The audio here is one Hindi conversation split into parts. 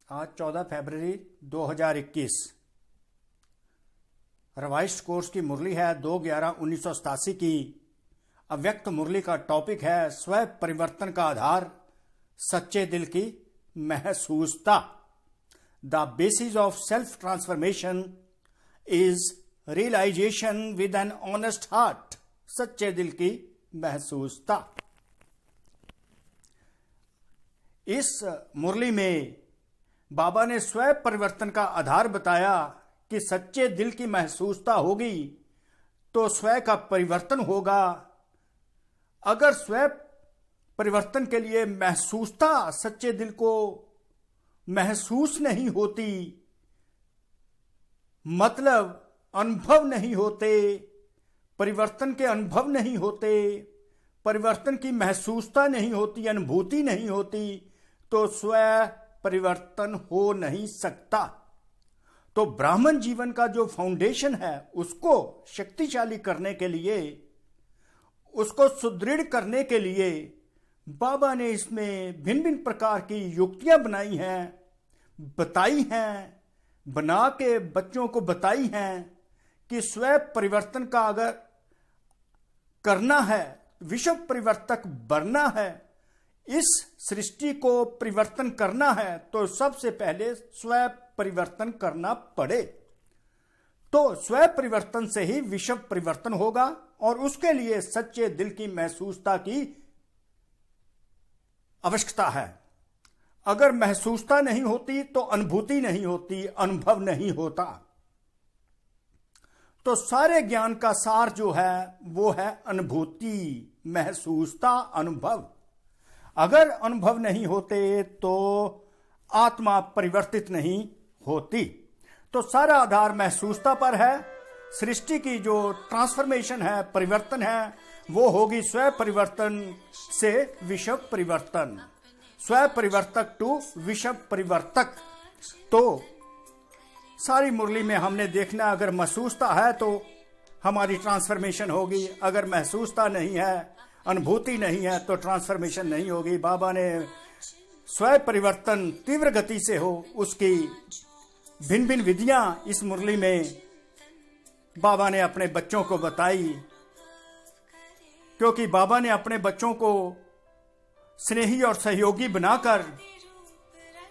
आज 14 फरवरी 2021। रिवाइज्ड कोर्स की मुरली है 2/11/1987 की। अव्यक्त मुरली का टॉपिक है स्व परिवर्तन का आधार, सच्चे दिल की महसूसता। The basis of self transformation is realisation with an honest heart. सच्चे दिल की महसूसता। इस मुरली में बाबा ने स्व परिवर्तन का आधार बताया कि सच्चे दिल की महसूसता होगी तो स्व का परिवर्तन होगा। अगर स्व परिवर्तन के लिए महसूसता सच्चे दिल को महसूस नहीं होती, मतलब अनुभव नहीं होते, परिवर्तन के अनुभव नहीं होते, परिवर्तन की महसूसता नहीं होती, अनुभूति नहीं होती, तो स्व परिवर्तन हो नहीं सकता। तो ब्राह्मण जीवन का जो फाउंडेशन है उसको शक्तिशाली करने के लिए, उसको सुदृढ़ करने के लिए बाबा ने इसमें भिन्न भिन्न प्रकार की युक्तियां बनाई हैं, बताई हैं, बना के बच्चों को बताई हैं कि स्व परिवर्तन का अगर करना है, विश्व परिवर्तक बनना है, इस सृष्टि को परिवर्तन करना है, तो सबसे पहले स्व परिवर्तन करना पड़े। तो स्व परिवर्तन से ही विश्व परिवर्तन होगा और उसके लिए सच्चे दिल की महसूसता की आवश्यकता है। अगर महसूसता नहीं होती तो अनुभूति नहीं होती, अनुभव नहीं होता। तो सारे ज्ञान का सार जो है वो है अनुभूति, महसूसता, अनुभव। अगर अनुभव नहीं होते तो आत्मा परिवर्तित नहीं होती। तो सारा आधार महसूसता पर है। सृष्टि की जो ट्रांसफॉर्मेशन है, परिवर्तन है, वो होगी स्व परिवर्तन से विश्व परिवर्तन, स्व परिवर्तक टू विश्व परिवर्तक। तो सारी मुरली में हमने देखना, अगर महसूसता है तो हमारी ट्रांसफॉर्मेशन होगी, अगर महसूसता नहीं है, अनुभूति नहीं है, तो ट्रांसफॉर्मेशन नहीं होगी। बाबा ने स्व परिवर्तन तीव्र गति से हो उसकी भिन्न भिन्न विधियां इस मुरली में बाबा ने अपने बच्चों को बताई, क्योंकि बाबा ने अपने बच्चों को स्नेही और सहयोगी बनाकर,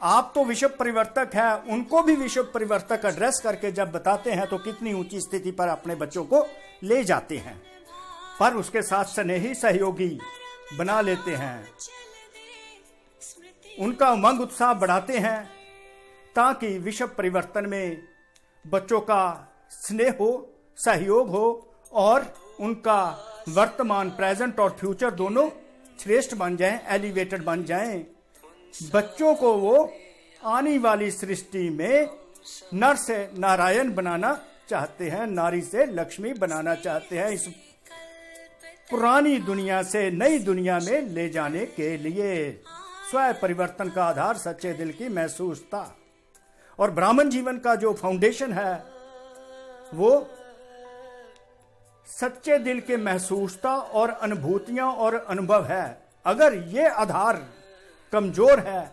आप तो विश्व परिवर्तक है, उनको भी विश्व परिवर्तक एड्रेस करके जब बताते हैं तो कितनी ऊंची स्थिति पर अपने बच्चों को ले जाते हैं, पर उसके साथ स्नेही सहयोगी बना लेते हैं, उनका उमंग उत्साह बढ़ाते हैं, ताकि विश्व परिवर्तन में बच्चों का स्नेह हो, सहयोग हो और उनका वर्तमान, प्रेजेंट और फ्यूचर दोनों श्रेष्ठ बन जाएं, एलिवेटेड बन जाएं। बच्चों को वो आने वाली सृष्टि में नर से नारायण बनाना चाहते हैं, नारी से लक्ष्मी बनाना चाहते हैं, इस पुरानी दुनिया से नई दुनिया में ले जाने के लिए। स्व परिवर्तन का आधार सच्चे दिल की महसूसता। और ब्राह्मण जीवन का जो फाउंडेशन है वो सच्चे दिल के महसूसता और अनुभूतियां और अनुभव है। अगर ये आधार कमजोर है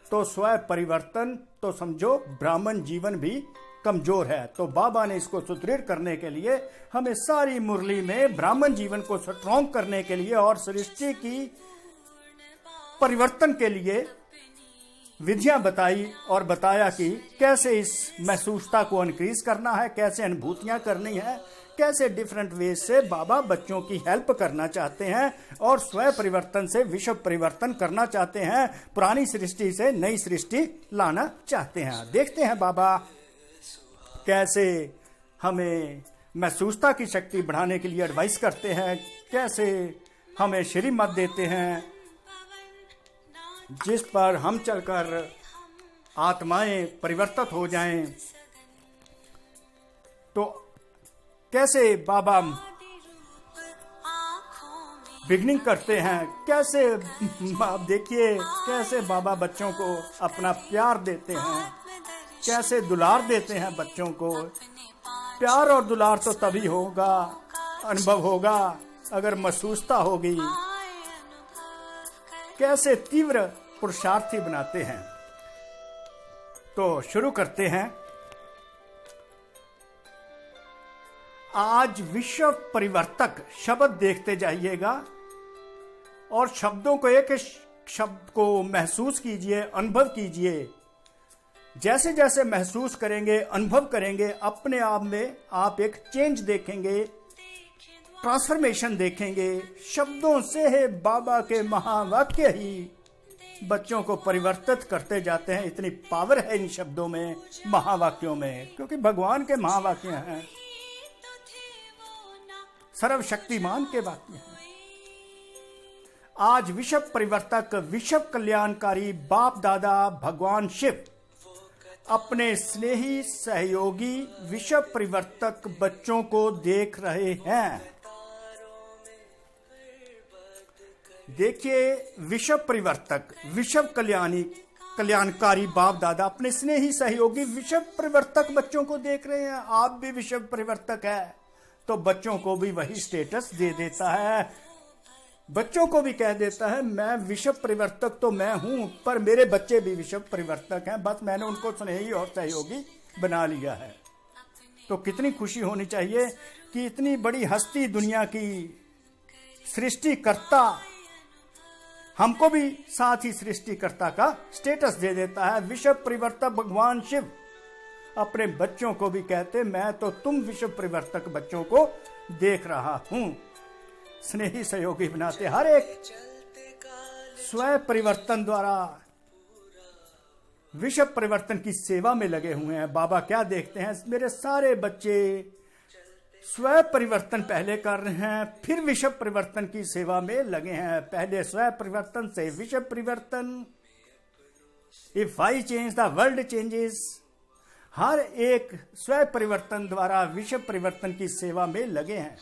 तो स्व परिवर्तन, तो समझो ब्राह्मण जीवन भी कमजोर है। तो बाबा ने इसको सुदृढ़ करने के लिए हमें सारी मुरली में ब्राह्मण जीवन को स्ट्रॉन्ग करने के लिए और सृष्टि की परिवर्तन के लिए विधियां बताई और बताया कि कैसे इस महसूसता को इनक्रीज करना है, कैसे अनुभूतियां करनी है, कैसे डिफरेंट वेज से बाबा बच्चों की हेल्प करना चाहते हैं और स्व परिवर्तन से विश्व परिवर्तन करना चाहते हैं, पुरानी सृष्टि से नई सृष्टि लाना चाहते हैं। देखते हैं बाबा कैसे हमें महसूसता की शक्ति बढ़ाने के लिए एडवाइस करते हैं, कैसे हमें श्रीमत देते हैं जिस पर हम चलकर आत्माएं परिवर्तित हो जाएं। तो कैसे बाबा बिगनिंग करते हैं, कैसे आप देखिए कैसे बाबा बच्चों को अपना प्यार देते हैं, कैसे दुलार देते हैं बच्चों को। प्यार और दुलार तो तभी होगा, अनुभव होगा, अगर महसूसता होगी। कैसे तीव्र पुरुषार्थी बनाते हैं। तो शुरू करते हैं। आज विश्व परिवर्तक शब्द देखते जाइएगा और शब्दों को, एक शब्द को महसूस कीजिए, अनुभव कीजिए। जैसे जैसे महसूस करेंगे, अनुभव करेंगे, अपने आप में आप एक चेंज देखेंगे, ट्रांसफॉर्मेशन देखेंगे। शब्दों से है बाबा के महावाक्य ही बच्चों को परिवर्तित करते जाते हैं। इतनी पावर है इन शब्दों में, महावाक्यों में, क्योंकि भगवान के महावाक्य हैं, सर्वशक्तिमान के वाक्य हैं। आज विश्व परिवर्तक, विश्व कल्याणकारी बाप दादा भगवान शिव अपने स्नेही सहयोगी विश्व परिवर्तक बच्चों को देख रहे हैं। देखिए, विश्व परिवर्तक, विश्व कल्याणकारी बाप दादा अपने स्नेही सहयोगी विश्व परिवर्तक बच्चों को देख रहे हैं। आप भी विश्व परिवर्तक है तो बच्चों को भी वही स्टेटस दे देता है, बच्चों को भी कह देता है मैं विश्व परिवर्तक तो मैं हूं, पर मेरे बच्चे भी विश्व परिवर्तक हैं, बस मैंने उनको स्नेही और सहयोगी बना लिया है। तो कितनी खुशी होनी चाहिए कि इतनी बड़ी हस्ती, दुनिया की सृष्टिकर्ता हमको भी साथ ही सृष्टिकर्ता का स्टेटस दे देता है। विश्व परिवर्तक भगवान शिव अपने बच्चों को भी कहते, मैं तो तुम विश्व परिवर्तक बच्चों को देख रहा हूं, स्नेही सहयोगी बनाते। हर एक स्वयं परिवर्तन द्वारा विश्व परिवर्तन की सेवा में लगे हुए हैं। बाबा क्या देखते हैं, मेरे सारे बच्चे स्वयं परिवर्तन पहले कर रहे हैं, फिर विश्व परिवर्तन की सेवा में लगे हैं। पहले स्वयं परिवर्तन से विश्व परिवर्तन। If I change the world changes. हर एक स्वयं परिवर्तन द्वारा विश्व परिवर्तन की सेवा में लगे हैं।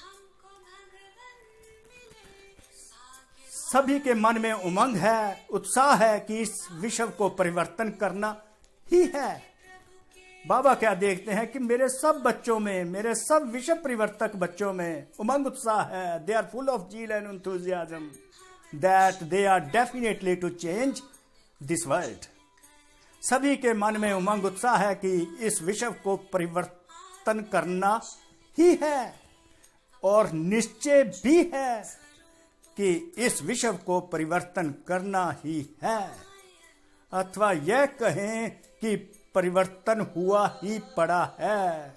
सभी के मन में उमंग है, उत्साह है कि इस विश्व को परिवर्तन करना ही है। बाबा क्या देखते हैं कि मेरे सब बच्चों में, मेरे सब विश्व परिवर्तक बच्चों में उमंग, उत्साह है। They are full of zeal and enthusiasm that they are definitely to change this world। सभी के मन में उमंग, उत्साह है कि इस विश्व को परिवर्तन करना ही है, और निश्चय भी है कि इस विश्व को परिवर्तन करना ही है, अथवा यह कहें कि परिवर्तन हुआ ही पड़ा है।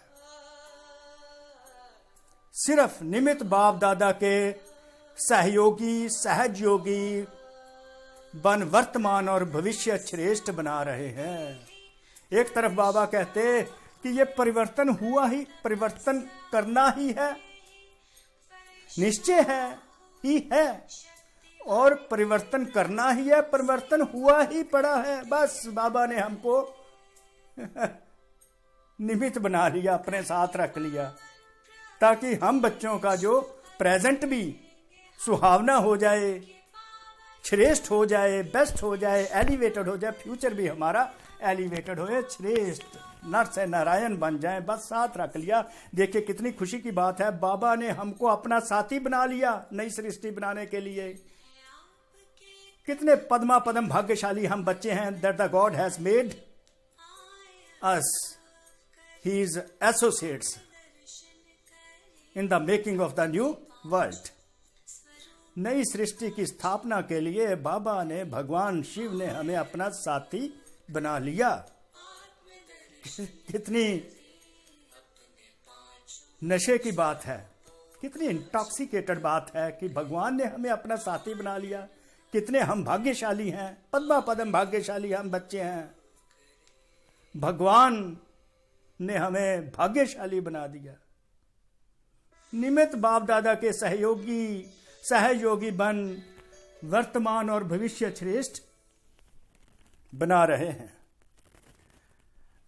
सिर्फ निमित्त बाप दादा के सहयोगी, सहयोगी बन वर्तमान और भविष्य श्रेष्ठ बना रहे हैं। एक तरफ बाबा कहते कि ये परिवर्तन हुआ ही, परिवर्तन करना ही है, निश्चय है ही है, और परिवर्तन करना ही है, परिवर्तन हुआ ही पड़ा है। बस बाबा ने हमको निमित्त बना लिया, अपने साथ रख लिया, ताकि हम बच्चों का जो प्रेजेंट भी सुहावना हो जाए, श्रेष्ठ हो जाए, बेस्ट हो जाए, एलिवेटेड हो जाए, फ्यूचर भी हमारा एलिवेटेड हो जाए, श्रेष्ठ नर से नारायण बन जाए। बस साथ रख लिया। देखिए कितनी खुशी की बात है, बाबा ने हमको अपना साथी बना लिया नई सृष्टि बनाने के लिए। कितने पद्मा पदम भाग्यशाली हम बच्चे हैं, that the God has made us his associates in the making of the new world। नई सृष्टि की स्थापना के लिए बाबा ने, भगवान शिव ने हमें अपना साथी बना लिया। कितनी नशे की बात है, कितनी इंटॉक्सिकेटेड बात है कि भगवान ने हमें अपना साथी बना लिया। कितने हम भाग्यशाली हैं, पद्मा पदम भाग्यशाली हम बच्चे हैं। भगवान ने हमें भाग्यशाली बना दिया। निमित्त बाप दादा के सहयोगी बन वर्तमान और भविष्य श्रेष्ठ बना रहे हैं।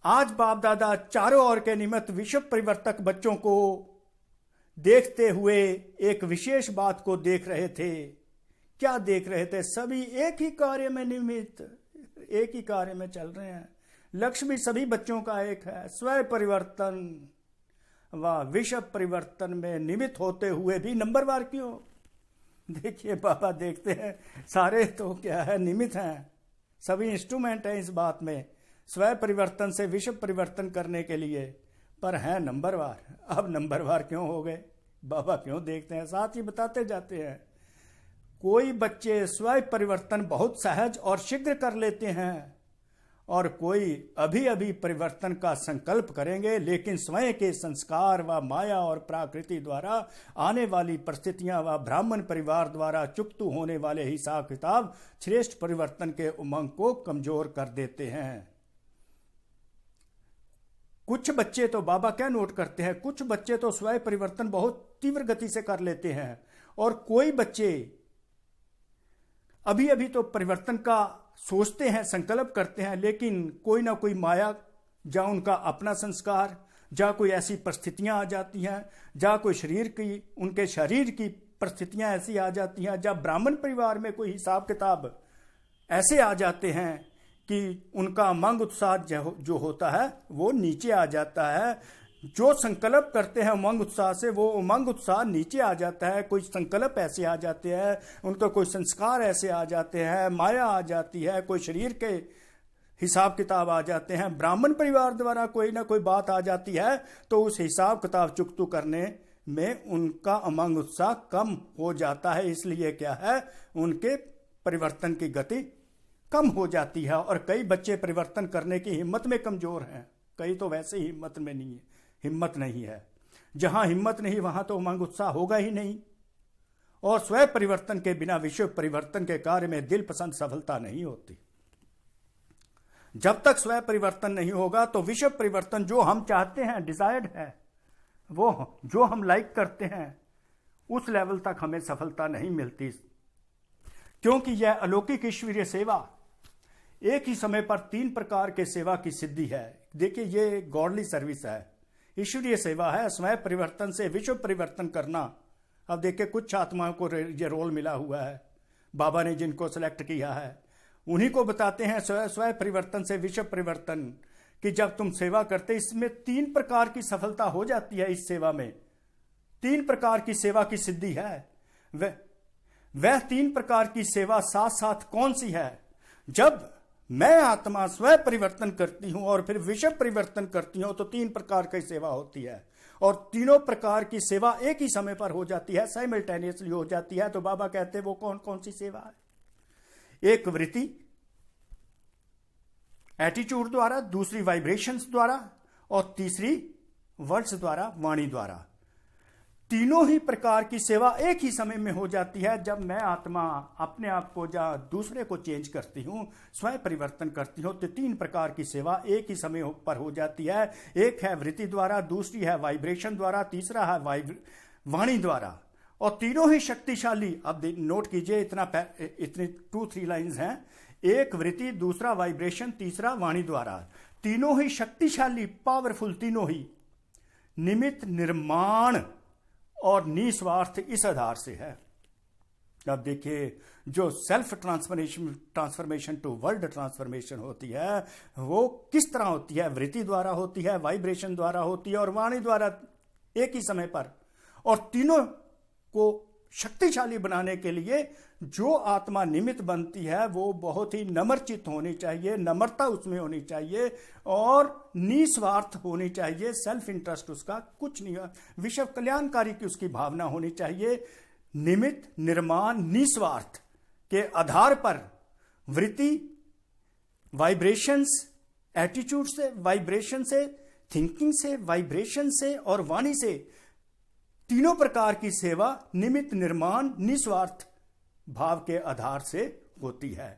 आज बाप दादा चारों ओर के निमित्त विश्व परिवर्तक बच्चों को देखते हुए एक विशेष बात को देख रहे थे। क्या देख रहे थे? सभी एक ही कार्य में निमित्त, एक ही कार्य में चल रहे हैं। लक्ष्य भी सभी बच्चों का एक है, स्वयं परिवर्तन व विश्व परिवर्तन में निमित्त होते हुए भी नंबरवार क्यों? देखिए बाबा देखते हैं सारे तो क्या है, निमित्त हैं, सभी इंस्ट्रूमेंट हैं इस बात में। स्वयं परिवर्तन से विश्व परिवर्तन करने के लिए, पर हैं नंबरवार। अब नंबरवार क्यों हो गए बाबा, क्यों देखते हैं, साथ ही बताते जाते हैं। कोई बच्चे स्वयं परिवर्तन बहुत सहज और शीघ्र कर लेते हैं, और कोई अभी अभी परिवर्तन का संकल्प करेंगे, लेकिन स्वयं के संस्कार व माया और प्रकृति द्वारा आने वाली परिस्थितियां व ब्राह्मण परिवार द्वारा चुकतू होने वाले हिसाब किताब श्रेष्ठ परिवर्तन के उमंग को कमजोर कर देते हैं। कुछ बच्चे तो बाबा क्या नोट करते हैं, कुछ बच्चे तो स्वयं परिवर्तन बहुत तीव्र गति से कर लेते हैं, और कोई बच्चे अभी अभी तो परिवर्तन का सोचते हैं, संकल्प करते हैं, लेकिन कोई ना कोई माया, या उनका अपना संस्कार, या कोई ऐसी परिस्थितियां आ जाती हैं, या कोई उनके शरीर की परिस्थितियां ऐसी आ जाती हैं, या ब्राह्मण परिवार में कोई हिसाब किताब ऐसे आ जाते हैं कि उनका उमंग उत्साह जो होता है वो नीचे आ जाता है। जो संकल्प करते हैं उमंग उत्साह से, वो उमंग उत्साह नीचे आ जाता है। कोई संकल्प ऐसे आ जाते हैं, उनका कोई संस्कार ऐसे आ जाते हैं, माया आ जाती है, कोई शरीर के हिसाब किताब आ जाते हैं, ब्राह्मण परिवार द्वारा कोई ना कोई बात आ जाती है, तो उस हिसाब किताब चुकतू करने में उनका उमंग उत्साह कम हो जाता है। इसलिए क्या है, उनके परिवर्तन की गति कम हो जाती है। और कई बच्चे परिवर्तन करने की हिम्मत में कमजोर हैं, कई तो वैसे ही हिम्मत नहीं है। जहां हिम्मत नहीं वहां तो उमंग उत्साह होगा ही नहीं। और स्वयं परिवर्तन के बिना विश्व परिवर्तन के कार्य में दिल पसंद सफलता नहीं होती। जब तक स्वयं परिवर्तन नहीं होगा तो विश्व परिवर्तन जो हम चाहते हैं, डिजायर्ड है, वो जो हम लाइक करते हैं, उस लेवल तक हमें सफलता नहीं मिलती। क्योंकि यह अलौकिक ईश्वरीय सेवा एक ही समय पर 3 प्रकार के सेवा की सिद्धि है। देखिए, ये गॉडली सर्विस है, ईश्वरीय सेवा है। स्वयं परिवर्तन से विश्व परिवर्तन करना। अब देखिए, कुछ आत्माओं को ये रोल मिला हुआ है, बाबा ने जिनको सिलेक्ट किया है उन्हीं को बताते हैं स्वयं परिवर्तन से विश्व परिवर्तन कि जब तुम सेवा करते, इसमें 3 प्रकार की सफलता हो जाती है। इस सेवा में 3 प्रकार की सेवा की सिद्धि है। वह 3 प्रकार की सेवा साथ साथ कौन सी है? जब मैं आत्मा स्वयं परिवर्तन करती हूं और फिर विश्व परिवर्तन करती हूं तो 3 प्रकार की सेवा होती है, और तीनों प्रकार की सेवा एक ही समय पर हो जाती है, साइमल्टेनियसली हो जाती है। तो बाबा कहते हैं वो कौन कौन सी सेवा है? एक वृत्ति एटीट्यूड द्वारा, दूसरी वाइब्रेशंस द्वारा, और तीसरी वर्ड्स द्वारा, वाणी द्वारा। तीनों ही प्रकार की सेवा एक ही समय में हो जाती है। जब मैं आत्मा अपने आप को या दूसरे को चेंज करती हूं, स्वयं परिवर्तन करती हूं, तो 3 प्रकार की सेवा एक ही समय पर हो जाती है। एक है वृत्ति द्वारा, दूसरी है वाइब्रेशन द्वारा, तीसरा है वाणी द्वारा, और तीनों ही शक्तिशाली। अब नोट कीजिए, इतनी 2-3 लाइन्स हैं। एक वृत्ति, दूसरा वाइब्रेशन, तीसरा वाणी द्वारा। तीनों ही शक्तिशाली, पावरफुल, तीनों ही निमित्त, निर्माण और निस्वार्थ इस आधार से है। अब देखिए, जो self transformation to world transformation होती है वो किस तरह होती है? वृत्ति द्वारा होती है, वाइब्रेशन द्वारा होती है और वाणी द्वारा, एक ही समय पर। और तीनों को शक्तिशाली बनाने के लिए जो आत्मा निमित्त बनती है वो बहुत ही नम्रचित होनी चाहिए, नम्रता उसमें होनी चाहिए और निस्वार्थ होनी चाहिए। सेल्फ इंटरेस्ट उसका कुछ नहीं है, विश्व कल्याणकारी की उसकी भावना होनी चाहिए। निमित्त, निर्माण, निस्वार्थ के आधार पर वृत्ति, वाइब्रेशंस, एटीट्यूड से, वाइब्रेशन से, थिंकिंग से, वाइब्रेशन से और वाणी से, तीनों प्रकार की सेवा निमित्त, निर्माण, निस्वार्थ भाव के आधार से होती है।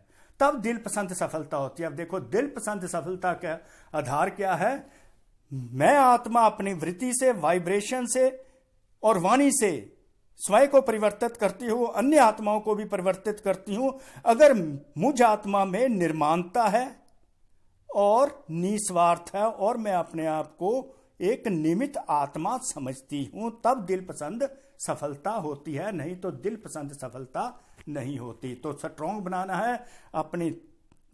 तब दिल पसंद सफलता होती है। अब देखो, दिल पसंद सफलता का आधार क्या है? मैं आत्मा अपनी वृत्ति से, वाइब्रेशन से और वाणी से स्वयं को परिवर्तित करती हूं, अन्य आत्माओं को भी परिवर्तित करती हूं। अगर मुझ आत्मा में निर्माणता है और निस्वार्थ है और मैं अपने आप को एक निमित्त आत्मा समझती हूं, तब दिल पसंद सफलता होती है, नहीं तो दिल पसंद सफलता नहीं होती। तो स्ट्रॉन्ग बनाना है अपनी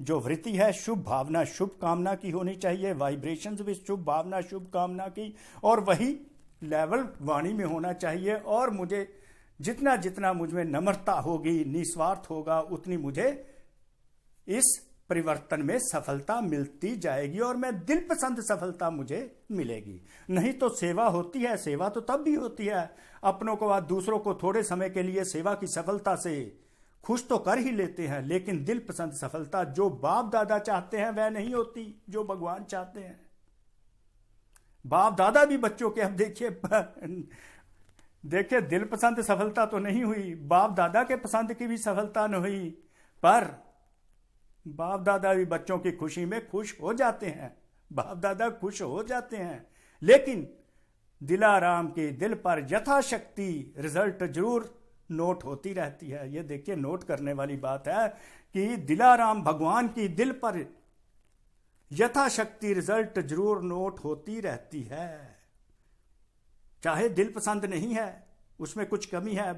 जो वृत्ति है, शुभ भावना, शुभ कामना की होनी चाहिए, वाइब्रेशंस भी शुभ भावना, शुभ कामना की, और वही लेवल वाणी में होना चाहिए। और मुझे जितना जितना मुझ में नम्रता होगी, निस्वार्थ होगा, उतनी मुझे इस परिवर्तन में सफलता मिलती जाएगी और मैं दिल पसंद सफलता मुझे मिलेगी। नहीं तो सेवा होती है, सेवा तो तब भी होती है अपनों को बाद दूसरों को थोड़े समय के लिए सेवा की सफलता से खुश तो कर ही लेते हैं, लेकिन दिल पसंद सफलता जो बाप दादा चाहते हैं वह नहीं होती जो भगवान चाहते हैं। बाप दादा भी बच्चों के, अब देखिए दिल पसंद सफलता तो नहीं हुई, बाप दादा के पसंद की भी सफलता नहीं हुई, पर बाप दादा भी बच्चों की खुशी में खुश हो जाते हैं, बाप दादा खुश हो जाते हैं। लेकिन दिलाराम के दिल पर यथाशक्ति रिजल्ट जरूर नोट होती रहती है। ये देखिए नोट करने वाली बात है कि दिलाराम भगवान की दिल पर यथाशक्ति रिजल्ट जरूर नोट होती रहती है। चाहे दिल पसंद नहीं है, उसमें कुछ कमी है,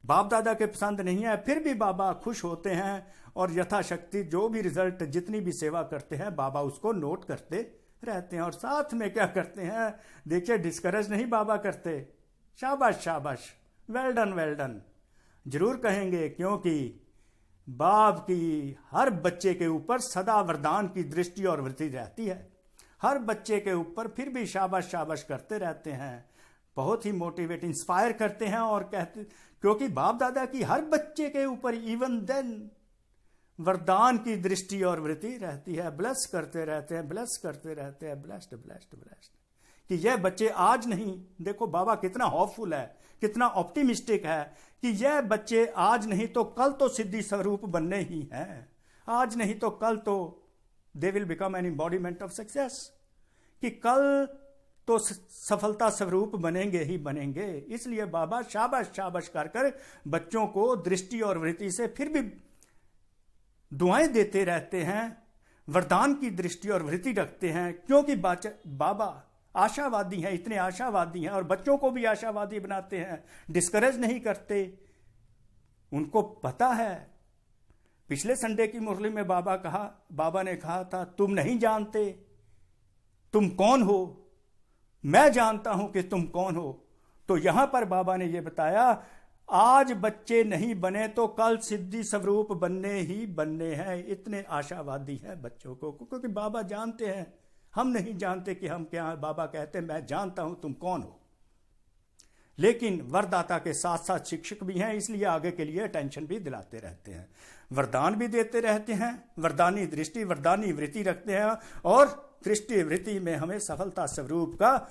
बाप दादा के पसंद नहीं है, फिर भी बाबा खुश होते हैं और यथाशक्ति जो भी रिजल्ट जितनी भी सेवा करते हैं बाबा उसको नोट करते रहते हैं। और साथ में क्या करते हैं, देखिए डिस्करेज नहीं बाबा करते, शाबाश शाबाश, वेल डन वेल डन जरूर कहेंगे, क्योंकि बाप की हर बच्चे के ऊपर सदा वरदान की दृष्टि और वृत्ति रहती है, हर बच्चे के ऊपर फिर भी शाबाश शाबाश करते रहते हैं, बहुत ही मोटिवेट इंस्पायर करते हैं और कहते, क्योंकि बाप दादा की हर बच्चे के ऊपर इवन देन वरदान की दृष्टि और वृत्ति रहती है, ब्लेस करते रहते हैं, ब्लेस करते रहते हैं, ब्लेस्ड ब्लेस्ड ब्लेस्ड, कि यह बच्चे आज नहीं, देखो बाबा कितना होपफुल है, कितना ऑप्टिमिस्टिक है कि यह बच्चे आज नहीं तो कल तो सिद्धि स्वरूप बनने ही हैं, आज नहीं तो कल तो they will become an embodiment of success, कि कल तो सफलता स्वरूप बनेंगे ही बनेंगे। इसलिए बाबा शाबाश शाबाश कर कर बच्चों को दृष्टि और वृत्ति से फिर भी दुआएं देते रहते हैं, वरदान की दृष्टि और वृत्ति रखते हैं, क्योंकि बाबा आशावादी हैं, इतने आशावादी हैं और बच्चों को भी आशावादी बनाते हैं, डिस्करेज नहीं करते। उनको पता है, पिछले संडे की मुरली में बाबा ने कहा था, तुम नहीं जानते तुम कौन हो, मैं जानता हूं कि तुम कौन हो। तो यहां पर बाबा ने यह बताया, आज बच्चे नहीं बने तो कल सिद्धि स्वरूप बनने ही बनने हैं, इतने आशावादी हैं बच्चों को, क्योंकि बाबा जानते हैं, हम नहीं जानते कि हम क्या हैं। बाबा कहते हैं मैं जानता हूं तुम कौन हो। लेकिन वरदाता के साथ साथ शिक्षक भी हैं, इसलिए आगे के लिए टेंशन भी दिलाते रहते हैं, वरदान भी देते रहते हैं, वरदानी दृष्टि वरदानी वृत्ति रखते हैं और दृष्टि वृत्ति में हमें सफलता स्वरूप का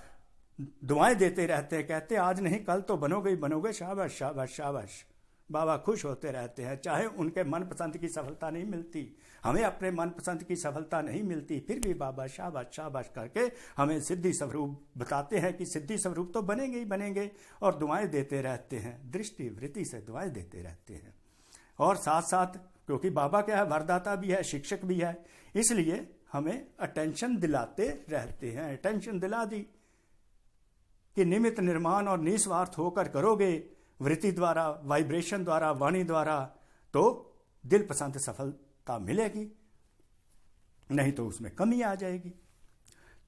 दुआएं देते रहते हैं। कहते हैं आज नहीं कल तो बनोगे ही बनोगे, शाबाश शाबाश शाबाश। बाबा खुश होते रहते हैं, चाहे उनके मनपसंद की सफलता नहीं मिलती, हमें अपने मनपसंद की सफलता नहीं मिलती, फिर भी बाबा शाबाश शाबाश करके हमें सिद्धि स्वरूप बताते हैं कि सिद्धि स्वरूप तो बनेंगे ही बनेंगे, और दुआएं देते रहते हैं, दृष्टि वृत्ति से दुआएं देते रहते हैं। और साथ साथ क्योंकि बाबा क्या है, वरदाता भी है, शिक्षक भी है, इसलिए हमें अटेंशन दिलाते रहते हैं। अटेंशन दिला दी कि निमित्त निर्माण और निस्वार्थ होकर करोगे, वृत्ति द्वारा, वाइब्रेशन द्वारा, वाणी द्वारा, तो दिल पसंद सफलता मिलेगी, नहीं तो उसमें कमी आ जाएगी।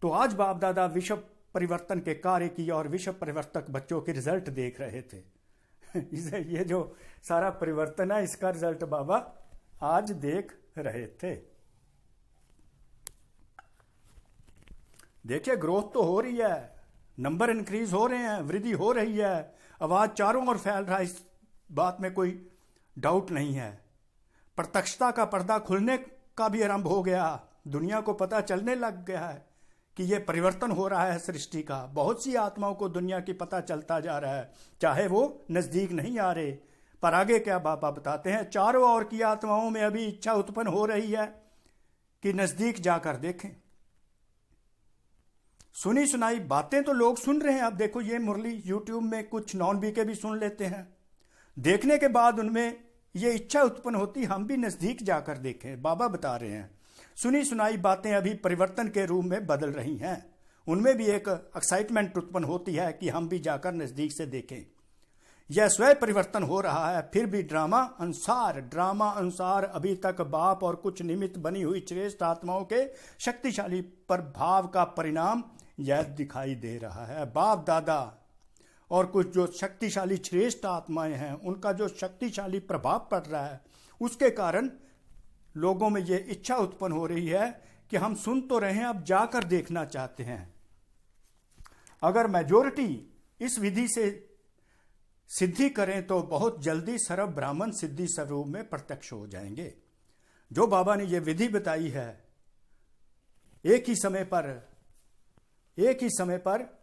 तो आज बाप दादा विश्व परिवर्तन के कार्य की और विश्व परिवर्तक बच्चों के रिजल्ट देख रहे थे। ये जो सारा परिवर्तन है इसका रिजल्ट बाबा आज देख रहे थे। देखिए ग्रोथ तो हो रही है, नंबर इंक्रीज हो रहे हैं, वृद्धि हो रही है, आवाज चारों ओर फैल रहा है, इस बात में कोई डाउट नहीं है। प्रत्यक्षता का पर्दा खुलने का भी आरंभ हो गया, दुनिया को पता चलने लग गया है कि यह परिवर्तन हो रहा है सृष्टि का। बहुत सी आत्माओं को दुनिया की पता चलता जा रहा है, चाहे वो नजदीक नहीं आ रहे। पर आगे क्या बाबा बताते हैं, चारों ओर की आत्माओं में अभी इच्छा उत्पन्न हो रही है कि नजदीक जाकर देखें। सुनी सुनाई बातें तो लोग सुन रहे हैं, अब देखो ये मुरली यूट्यूब में कुछ नॉन बीके भी सुन लेते हैं, देखने के बाद उनमें ये इच्छा उत्पन्न होती हम भी नजदीक जाकर देखें। बाबा बता रहे हैं सुनी सुनाई बातें अभी परिवर्तन के रूप में बदल रही हैं, उनमें भी एक एक्साइटमेंट उत्पन्न होती है कि हम भी जाकर नजदीक से देखें। यह स्वयं परिवर्तन हो रहा है, फिर भी ड्रामा अनुसार अभी तक बाप और कुछ निमित्त बनी हुई श्रेष्ठ आत्माओं के शक्तिशाली प्रभाव का परिणाम यह दिखाई दे रहा है। बाप दादा और कुछ जो शक्तिशाली श्रेष्ठ आत्माएं हैं, उनका जो शक्तिशाली प्रभाव पड़ रहा है, उसके कारण लोगों में ये इच्छा उत्पन्न हो रही है कि हम सुन तो रहे हैं, अब जाकर देखना चाहते हैं। अगर मेजोरिटी इस विधि से सिद्धि करें तो बहुत जल्दी सर्व ब्राह्मण सिद्धि स्वरूप में प्रत्यक्ष हो जाएंगे। जो बाबा ने यह विधि बताई है, एक ही समय पर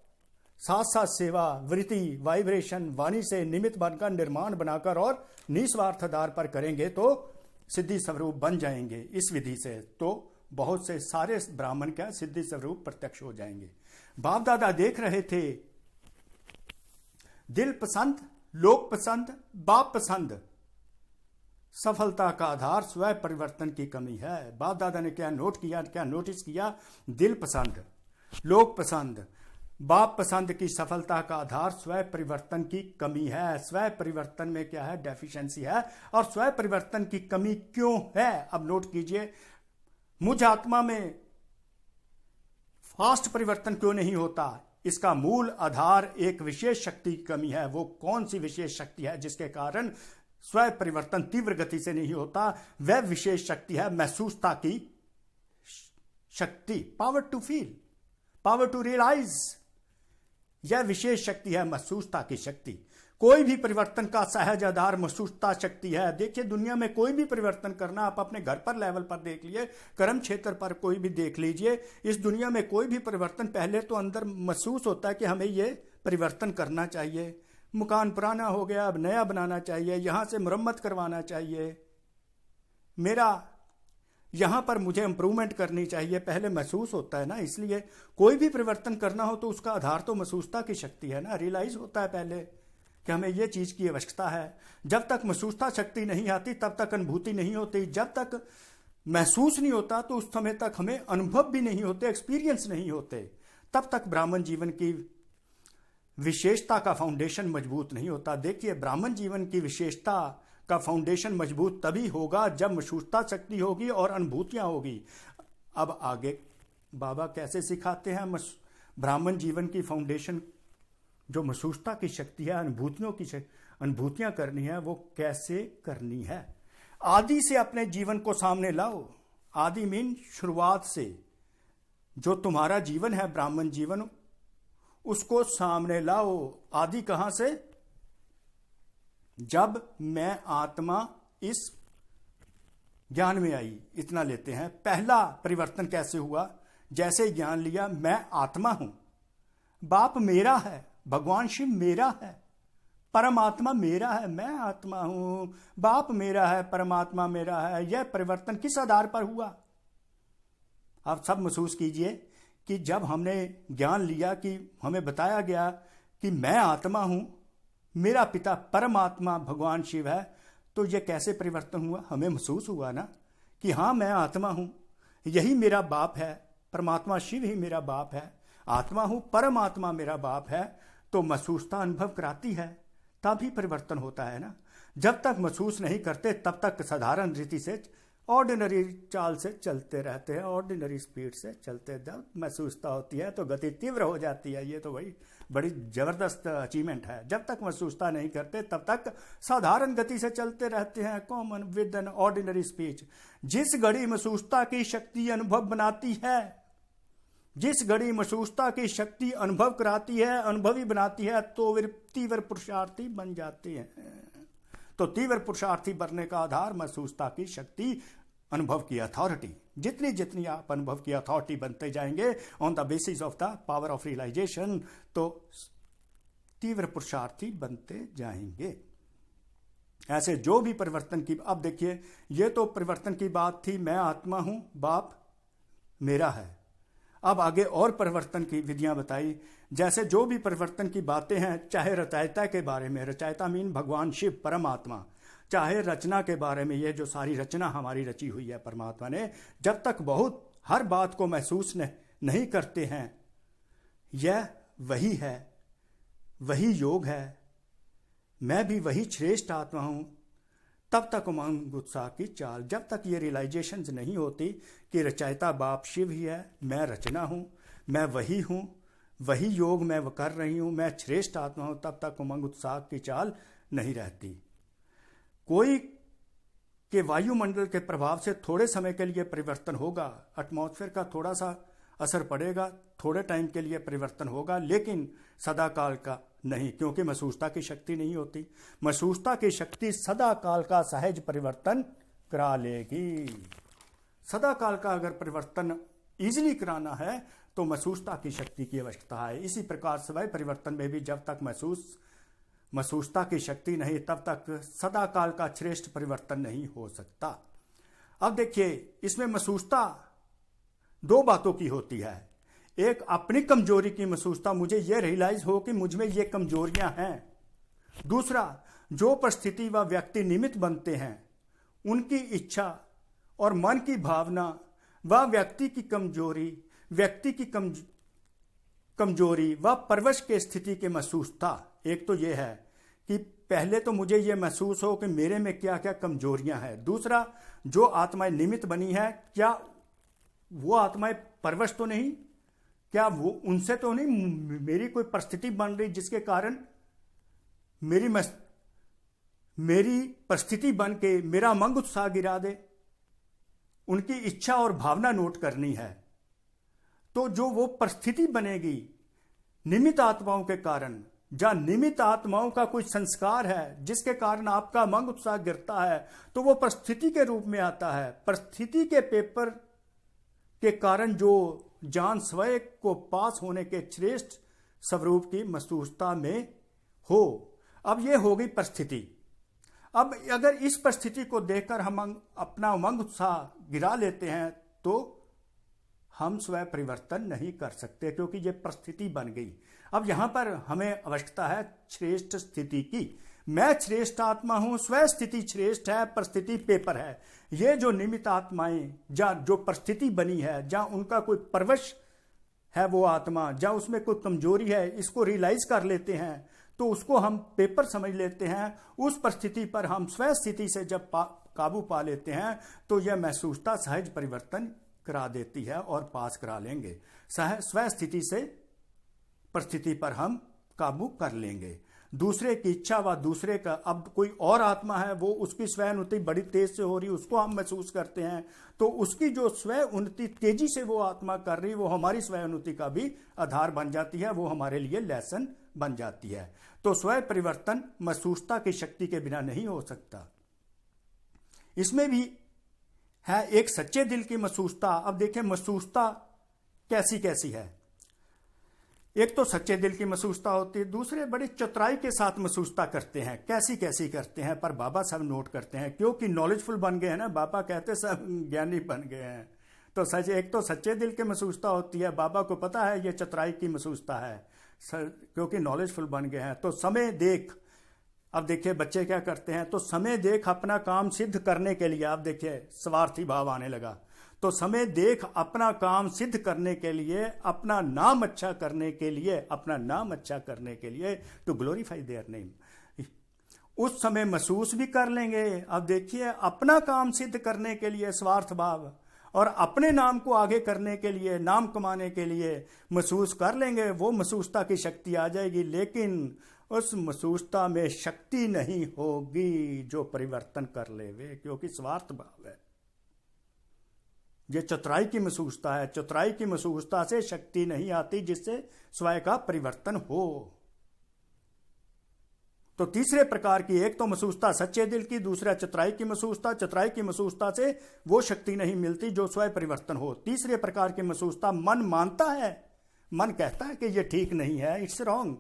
साथ साथ सेवा, वृत्ति, वाइब्रेशन, वाणी से निमित्त बनकर, निर्माण बनाकर और निस्वार्थ आधार पर करेंगे तो सिद्धि स्वरूप बन जाएंगे। इस विधि से तो बहुत से सारे ब्राह्मण क्या सिद्धि स्वरूप प्रत्यक्ष हो जाएंगे। बाप दादा देख रहे थे, दिल पसंद, लोक पसंद, बाप पसंद, सफलता का आधार स्व परिवर्तन की कमी है। बाप दादा ने क्या नोटिस किया? दिल पसंद, लोक पसंद, बाप पसंद की सफलता का आधार स्व परिवर्तन की कमी है। स्व परिवर्तन में क्या है? डेफिशिएंसी है। और स्व परिवर्तन की कमी क्यों है? अब नोट कीजिए, मुझ आत्मा में फास्ट परिवर्तन क्यों नहीं होता? इसका मूल आधार एक विशेष शक्ति की कमी है। वो कौन सी विशेष शक्ति है जिसके कारण स्व परिवर्तन तीव्र गति से नहीं होता? वह विशेष शक्ति है महसूसता की शक्ति, power to feel, power to realise. यह विशेष शक्ति है महसूसता की शक्ति। कोई भी परिवर्तन का सहज आधार महसूसता शक्ति है। देखिए, दुनिया में कोई भी परिवर्तन करना, आप अपने घर पर लेवल पर देख लिए, कर्म क्षेत्र पर कोई भी देख लीजिए, इस दुनिया में कोई भी परिवर्तन पहले तो अंदर महसूस होता है कि हमें ये परिवर्तन करना चाहिए। मकान पुराना हो गया, अब नया बनाना चाहिए, यहां से मरम्मत करवाना चाहिए, मेरा यहां पर मुझे इंप्रूवमेंट करनी चाहिए, पहले महसूस होता है ना। इसलिए कोई भी परिवर्तन करना हो तो उसका आधार तो महसूसता की शक्ति है ना। रियलाइज होता है पहले कि हमें यह चीज की आवश्यकता है। जब तक महसूसता शक्ति नहीं आती तब तक अनुभूति नहीं होती। जब तक महसूस नहीं होता तो उस समय तक हमें अनुभव भी नहीं होते, एक्सपीरियंस नहीं होते। तब तक ब्राह्मण जीवन की विशेषता का फाउंडेशन मजबूत नहीं होता। देखिए, ब्राह्मण जीवन की विशेषता का फाउंडेशन मजबूत तभी होगा जब महसूसता शक्ति होगी और अनुभूतियां होगी। अब आगे बाबा कैसे सिखाते हैं ब्राह्मण जीवन की फाउंडेशन, जो महसूसता की शक्ति है, अनुभूतियां करनी है, वो कैसे करनी है? आदि से अपने जीवन को सामने लाओ। आदि मीन शुरुआत से। जो तुम्हारा जीवन है ब्राह्मण जीवन, उसको सामने लाओ। आदि कहां से? जब मैं आत्मा इस ज्ञान में आई, इतना लेते हैं। पहला परिवर्तन कैसे हुआ? जैसे ज्ञान लिया, मैं आत्मा हूं, बाप मेरा है, भगवान शिव मेरा है, परमात्मा मेरा है, मैं आत्मा हूं, बाप मेरा है, परमात्मा मेरा है। यह परिवर्तन किस आधार पर हुआ? आप सब महसूस कीजिए कि जब हमने ज्ञान लिया, कि हमें बताया गया कि मैं आत्मा हूं, मेरा पिता परमात्मा भगवान शिव है, तो यह कैसे परिवर्तन हुआ? हमें महसूस हुआ ना कि हाँ, मैं आत्मा हूं, यही मेरा बाप है, परमात्मा शिव ही मेरा बाप है, आत्मा हूं, परमात्मा मेरा बाप है। तो महसूसता अनुभव कराती है, तभी परिवर्तन होता है ना। जब तक महसूस नहीं करते तब तक साधारण रीति से, ऑर्डिनरी चाल से चलते रहते हैं, ऑर्डिनरी स्पीड से चलते। जब महसूसता होती है तो गति तीव्र हो जाती है। ये तो भाई बड़ी जबरदस्त अचीवमेंट है। जब तक महसूसता नहीं करते तब तक साधारण गति से चलते रहते हैं, common with an ordinary speech. जिस घड़ी महसूसता की शक्ति अनुभव बनाती है, जिस घड़ी महसूसता की शक्ति अनुभव कराती है, अनुभवी बनाती है, तो वे तीव्र पुरुषार्थी बन जाते हैं। तो तीव्र पुरुषार्थी बनने का आधार महसूसता की शक्ति, अनुभव की अथॉरिटी। जितनी जितनी आप अनुभव की अथॉरिटी बनते जाएंगे on the basis of the power of realisation, तो तीव्र पुरुषार्थी बनते जाएंगे। ऐसे जो भी परिवर्तन की, अब देखिए, ये तो परिवर्तन की बात थी, मैं आत्मा हूं, बाप मेरा है। अब आगे और परिवर्तन की विधियां बताई। जैसे जो भी परिवर्तन की बातें हैं, चाहे रचयिता के बारे में, रचयिता मीन भगवान शिव परमात्मा, चाहे रचना के बारे में, ये जो सारी रचना हमारी रची हुई है परमात्मा ने, जब तक बहुत हर बात को महसूस नहीं करते हैं, यह वही है, वही योग है, मैं भी वही श्रेष्ठ आत्मा हूं, तब तक उमंग उत्साह की चाल। जब तक ये रियलाइजेशन नहीं होती कि रचयिता बाप शिव ही है, मैं रचना हूं, मैं वही हूं, वही योग मैं कर रही हूं, मैं श्रेष्ठ आत्मा हूं, तब तक उमंग उत्साह की चाल नहीं रहती। कोई कि वायुमंडल के प्रभाव से थोड़े समय के लिए परिवर्तन होगा, एटमॉस्फेयर का थोड़ा सा असर पड़ेगा, थोड़े टाइम के लिए परिवर्तन होगा, लेकिन सदाकाल का नहीं, क्योंकि महसूसता की शक्ति नहीं होती। महसूसता की शक्ति सदाकाल का सहज परिवर्तन करा लेगी। सदाकाल का अगर परिवर्तन इजीली कराना है तो महसूसता की शक्ति की आवश्यकता है। इसी प्रकार स्वयं परिवर्तन में भी जब तक महसूसता की शक्ति नहीं, तब तक सदाकाल का श्रेष्ठ परिवर्तन नहीं हो सकता। अब देखिए, इसमें महसूसता दो बातों की होती है। एक अपनी कमजोरी की महसूसता, मुझे यह रियलाइज हो कि मुझ में ये कमजोरियां हैं। दूसरा, जो परिस्थिति व व्यक्ति निमित्त बनते हैं उनकी इच्छा और मन की भावना व व्यक्ति की कमजोरी व परवश के स्थिति की महसूसता। एक तो यह है कि पहले तो मुझे यह महसूस हो कि मेरे में क्या क्या कमजोरियां हैं। दूसरा, जो आत्माएं निमित्त बनी है, क्या वो आत्माएं परवश तो नहीं, क्या वो उनसे तो नहीं मेरी कोई परिस्थिति बन रही जिसके कारण मेरी परिस्थिति बन के मेरा मंग उत्साह गिरा दे। उनकी इच्छा और भावना नोट करनी है। तो जो वो परिस्थिति बनेगी निमित्त आत्माओं के कारण, जहां निमित्त आत्माओं का कोई संस्कार है जिसके कारण आपका मंग उत्साह गिरता है, तो वो परिस्थिति के रूप में आता है। परिस्थिति के पेपर के कारण जो जान स्वयं को पास होने के श्रेष्ठ स्वरूप की महसूसता में हो। अब ये हो गई परिस्थिति। अब अगर इस परिस्थिति को देखकर हम अपना उमंग उत्साह गिरा लेते हैं तो हम स्वयं परिवर्तन नहीं कर सकते, क्योंकि ये परिस्थिति बन गई। अब यहां पर हमें आवश्यकता है श्रेष्ठ स्थिति की। मैं श्रेष्ठ आत्मा हूं, स्वयं स्थिति श्रेष्ठ है, परिस्थिति पेपर है। ये जो निमित्त आत्माएं, जहां जो परिस्थिति बनी है, जहां उनका कोई परवश है वो आत्मा, जहां उसमें कोई कमजोरी है, इसको रियलाइज कर लेते हैं तो उसको हम पेपर समझ लेते हैं। उस परिस्थिति पर हम स्वयं स्थिति से जब काबू पा लेते हैं तो यह महसूसता सहज परिवर्तन करा देती है और पास करा लेंगे। स्वयं स्थिति से परिस्थिति पर हम काबू कर लेंगे। दूसरे की इच्छा व दूसरे का, अब कोई और आत्मा है, वो उसकी स्वयं उन्नति बड़ी तेज से हो रही, उसको हम महसूस करते हैं, तो उसकी जो स्वयं उन्नति तेजी से वो आत्मा कर रही, वो हमारी स्वयं उन्नति का भी आधार बन जाती है, वो हमारे लिए लेसन बन जाती है। तो स्वयं परिवर्तन महसूसता की शक्ति के बिना नहीं हो सकता। इसमें भी है एक सच्चे दिल की महसूसता। अब देखें महसूसता कैसी कैसी है। एक तो सच्चे दिल की महसूसता होती है, दूसरे बड़ी चतुराई के साथ महसूसता करते हैं। कैसी कैसी करते हैं, पर बाबा सब नोट करते हैं, क्योंकि नॉलेजफुल बन गए हैं ना। बाबा कहते सब ज्ञानी बन गए हैं। तो एक तो सच्चे दिल की महसूसता होती है, बाबा को पता है ये चतुराई की महसूसता है, क्योंकि नॉलेजफुल बन गए हैं। तो समय देख, अब देखिए बच्चे क्या करते हैं, तो समय देख अपना काम सिद्ध करने के लिए, आप देखिए स्वार्थी भाव आने लगा। तो समय देख अपना काम सिद्ध करने के लिए, अपना नाम अच्छा करने के लिए, अपना नाम अच्छा करने के लिए, टू ग्लोरीफाई देयर नेम, उस समय महसूस भी कर लेंगे। अब देखिए अपना काम सिद्ध करने के लिए स्वार्थ भाव और अपने नाम को आगे करने के लिए, नाम कमाने के लिए महसूस कर लेंगे, वो महसूसता की शक्ति आ जाएगी। लेकिन उस महसूसता में शक्ति नहीं होगी जो परिवर्तन कर लेवे, क्योंकि स्वार्थ भाव है। ये चतुराई की महसूसता है। चतुराई की महसूसता से शक्ति नहीं आती जिससे स्वयं का परिवर्तन हो। तो तीसरे प्रकार की, एक तो महसूसता सच्चे दिल की, दूसरा चतुराई की महसूसता। चतुराई की महसूसता से वो शक्ति नहीं मिलती जो स्वयं परिवर्तन हो। तीसरे प्रकार की महसूसता, मन मानता है, मन कहता है कि ये ठीक नहीं है, इट्स रॉन्ग।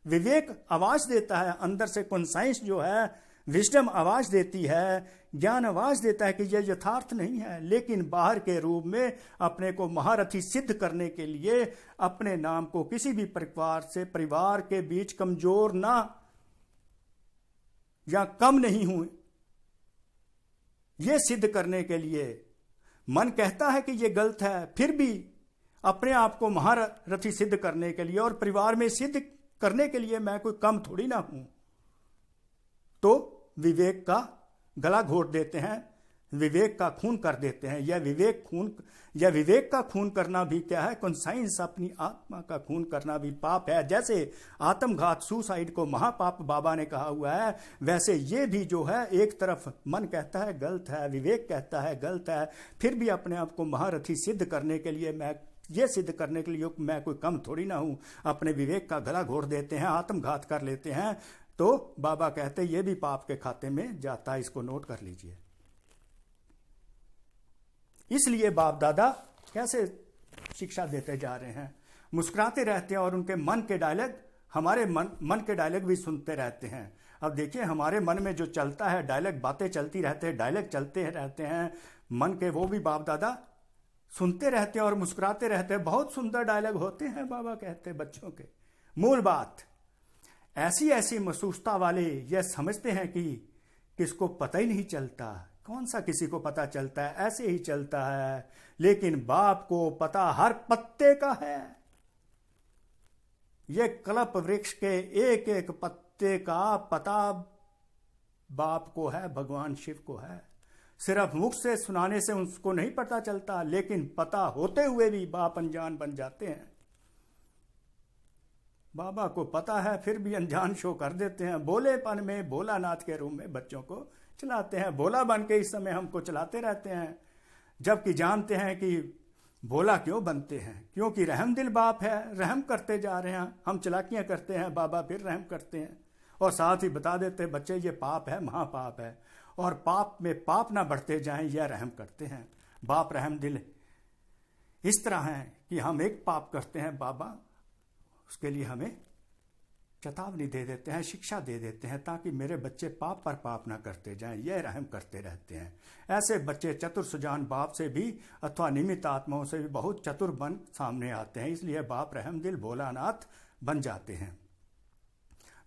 विवेक आवाज देता है अंदर से, कॉन्साइंस जो है, विजडम आवाज देती है, ज्ञान आवाज देता है कि यह यथार्थ नहीं है। लेकिन बाहर के रूप में अपने को महारथी सिद्ध करने के लिए, अपने नाम को किसी भी परिवार के बीच कमजोर ना या कम नहीं हूं, यह सिद्ध करने के लिए मन कहता है कि यह गलत है, फिर भी अपने आप को महारथी सिद्ध करने के लिए और परिवार में सिद्ध करने के लिए मैं कोई कम थोड़ी ना हूं, तो विवेक का गला घोट देते हैं, विवेक का खून कर देते हैं। यह विवेक का खून करना भी क्या है? कॉन्साइंस, अपनी आत्मा का खून करना भी पाप है। जैसे आत्मघात, सुसाइड को महापाप बाबा ने कहा हुआ है, वैसे ये भी जो है, एक तरफ मन कहता है गलत है, विवेक कहता है गलत है, फिर भी अपने आप को महारथी सिद्ध करने के लिए, ये सिद्ध करने के लिए मैं कोई कम थोड़ी ना हूं, अपने विवेक का गला घोट देते हैं, आत्मघात कर लेते हैं। तो बाबा कहते हैं ये भी पाप के खाते में जाता है, इसको नोट कर लीजिए। इसलिए बाप दादा कैसे शिक्षा देते जा रहे हैं, मुस्कुराते रहते हैं और उनके मन के डायलॉग, हमारे मन के डायलॉग भी सुनते रहते हैं। अब देखिए हमारे मन में जो चलता है डायलॉग, बातें चलती रहते हैं, डायलॉग चलते रहते हैं मन के, वो भी बाप दादा सुनते रहते हैं और मुस्कुराते रहते हैं। बहुत सुंदर डायलॉग होते हैं बाबा कहते हैं बच्चों के। मूल बात, ऐसी ऐसी महसूसता वाले यह समझते हैं कि किसको पता ही नहीं चलता। कौन सा किसी को पता चलता है? ऐसे ही चलता है। लेकिन बाप को पता हर पत्ते का है। ये कल्प वृक्ष के एक एक पत्ते का पता बाप को है, भगवान शिव को है। सिर्फ मुख से सुनाने से उसको नहीं पता चलता, लेकिन पता होते हुए भी बाप अनजान बन जाते हैं। बाबा को पता है फिर भी अनजान शो कर देते हैं। भोलेपन में भोलानाथ के रूप में बच्चों को चलाते हैं। भोला बन के इस समय हमको चलाते रहते हैं, जबकि जानते हैं कि भोला क्यों बनते हैं, क्योंकि रहमदिल बाप है, रहम करते जा रहे हैं। हम चलाकियां करते हैं, बाबा फिर रहम करते हैं और साथ ही बता देते हैं बच्चे ये पाप है, महापाप है, और पाप में पाप ना बढ़ते जाएं, यह रहम करते हैं। बाप रहमदिल इस तरह है कि हम एक पाप करते हैं, बाबा उसके लिए हमें चेतावनी दे देते हैं, शिक्षा दे देते हैं, ताकि मेरे बच्चे पाप पर पाप ना करते जाएं। यह रहम करते रहते हैं। ऐसे बच्चे चतुर सुजान बाप से भी अथवा निमित्त आत्माओं से भी बहुत चतुर बन सामने आते हैं। इसलिए बाप रहमदिल भोलानाथ बन जाते हैं।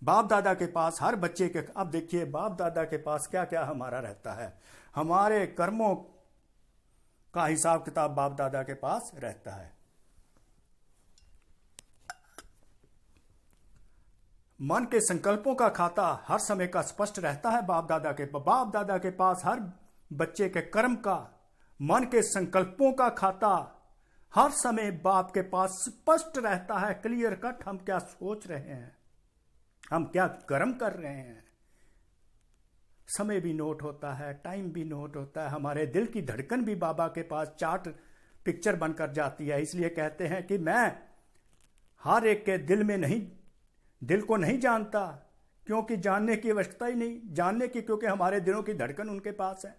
बाप दादा के पास हर बच्चे के, अब देखिए बाप दादा के पास क्या क्या हमारा रहता है। हमारे कर्मों का हिसाब किताब बाप दादा के पास रहता है। मन के संकल्पों का खाता हर समय का स्पष्ट रहता है बाप दादा के पास। हर बच्चे के कर्म का, मन के संकल्पों का खाता हर समय बाप के पास स्पष्ट रहता है, क्लियर कट। हम क्या सोच रहे हैं, हम क्या कर्म कर रहे हैं, समय भी नोट होता है, टाइम भी नोट होता है। हमारे दिल की धड़कन भी बाबा के पास चार्ट पिक्चर बनकर जाती है। इसलिए कहते हैं कि मैं हर एक के दिल को नहीं जानता, क्योंकि जानने की आवश्यकता ही नहीं, जानने की, क्योंकि हमारे दिलों की धड़कन उनके पास है,